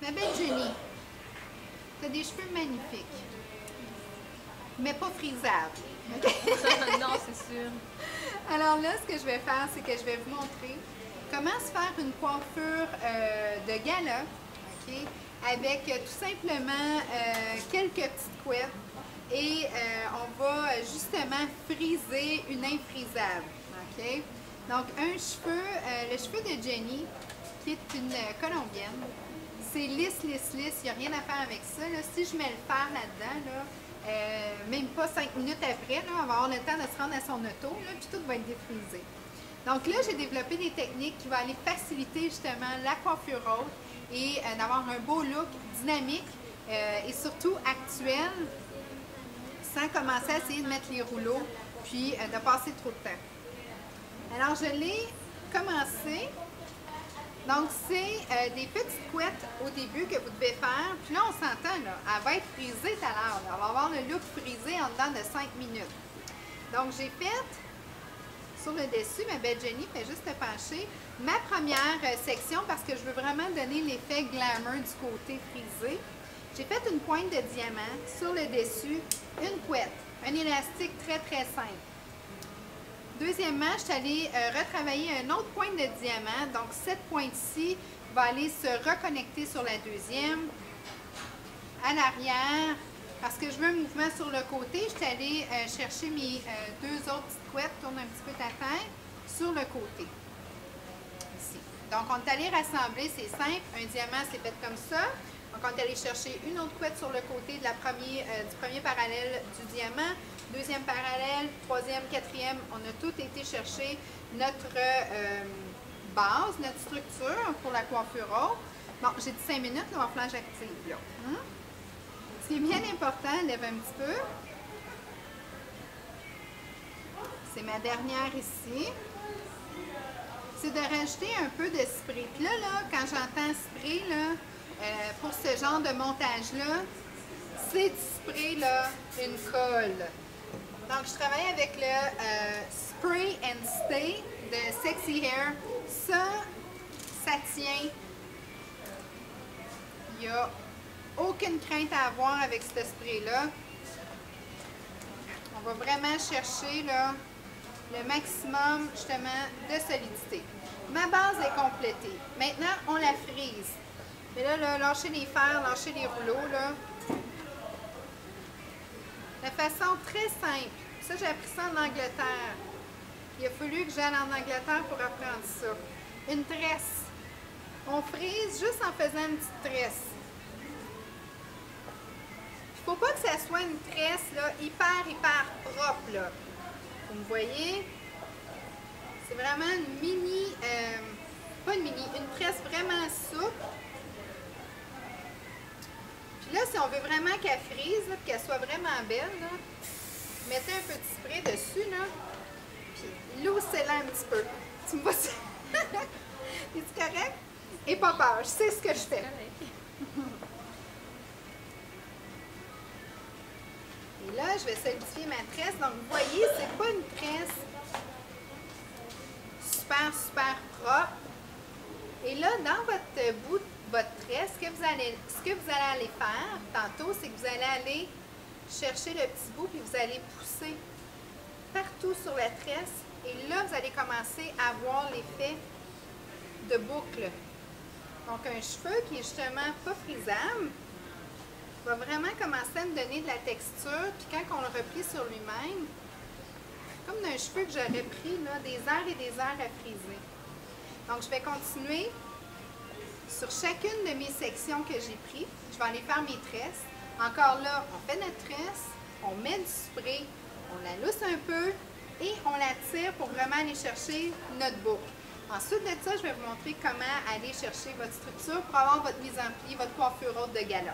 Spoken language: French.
Ma belle Jenny, tu as des cheveux magnifiques, mais pas frisables. Okay? Non, c'est sûr. Alors là, ce que je vais faire, c'est que je vais vous montrer comment se faire une coiffure de gala, okay? Avec tout simplement quelques petites couettes et on va justement friser une infrisable. Okay? Donc, le cheveu de Jenny, qui est une Colombienne, c'est lisse, lisse, lisse, il n'y a rien à faire avec ça. Là. Si je mets le fer là-dedans, là, même pas 5 minutes après, là, on va avoir le temps de se rendre à son auto, là, puis tout va être défrisé. Donc là, j'ai développé des techniques qui vont aller faciliter justement la coiffure haute et d'avoir un beau look dynamique et surtout actuel, sans commencer à essayer de mettre les rouleaux puis de passer trop de temps. Alors, je l'ai commencé. Donc, c'est des petites couettes au début que vous devez faire. Puis là, on s'entend, là, elle va être frisée tout à l'heure. On va avoir le look frisé en dedans de 5 minutes. Donc, j'ai fait sur le dessus, ma belle Jenny fait juste pencher, ma première section parce que je veux vraiment donner l'effet glamour du côté frisé. J'ai fait une pointe de diamant sur le dessus, une couette, un élastique très, très simple. Deuxièmement, je suis allée retravailler une autre pointe de diamant. Donc, cette pointe-ci va aller se reconnecter sur la deuxième, à l'arrière, parce que je veux un mouvement sur le côté. Je suis allée chercher mes deux autres petites couettes, tourne un petit peu ta tête, sur le côté. Ici. Donc, on est allé rassembler, c'est simple. Un diamant, c'est fait comme ça. Donc, on est allé chercher une autre couette sur le côté de du premier parallèle du diamant. Deuxième parallèle, troisième, quatrième, on a tout été chercher notre base, notre structure pour la coiffure haute. Bon, j'ai dit 5 minutes, là, on va faire j'active, là. Ce qui est bien important, lève un petit peu. C'est ma dernière ici. C'est de rajouter un peu de spray. Puis là, quand j'entends spray, là, pour ce genre de montage-là, c'est du spray, là, une colle. Donc, je travaille avec le Spray and Stay de Sexy Hair. Ça tient. Il n'y a aucune crainte à avoir avec ce spray-là. On va vraiment chercher là, le maximum, justement, de solidité. Ma base est complétée. Maintenant, on la frise. Mais là, lâchez les fers, lâchez les rouleaux, là. De façon très simple. Ça, j'ai appris ça en Angleterre. Il a fallu que j'aille en Angleterre pour apprendre ça. Une tresse. On frise juste en faisant une petite tresse. Il ne faut pas que ça soit une tresse là, hyper propre. Là. Vous me voyez? C'est vraiment une mini, pas une mini, une tresse vraiment souple. Puis là, si on veut vraiment qu'elle frise, qu'elle soit vraiment belle, là, mettez un petit spray dessus, là, puis loussez-la un petit peu. Tu me vois ça? Es-tu correct? Et pas peur, je sais ce que je fais. Et là, je vais solidifier ma tresse. Donc, vous voyez, c'est pas une tresse super propre. Et là, dans votre bout de votre tresse, ce que vous allez aller faire tantôt, c'est que vous allez aller chercher le petit bout puis vous allez pousser partout sur la tresse. Et là, vous allez commencer à avoir l'effet de boucle. Donc, un cheveu qui est justement pas frisable va vraiment commencer à me donner de la texture. Puis quand on le replie sur lui-même, comme d'un cheveu que j'aurais pris là, des heures et des heures à friser. Donc, je vais continuer sur chacune de mes sections que j'ai prises. Je vais aller faire mes tresses. Encore là, on fait notre tresse, on met du spray, on la lousse un peu et on la tire pour vraiment aller chercher notre boucle. Ensuite de ça, je vais vous montrer comment aller chercher votre structure pour avoir votre mise en pli, votre coiffure haute de gala.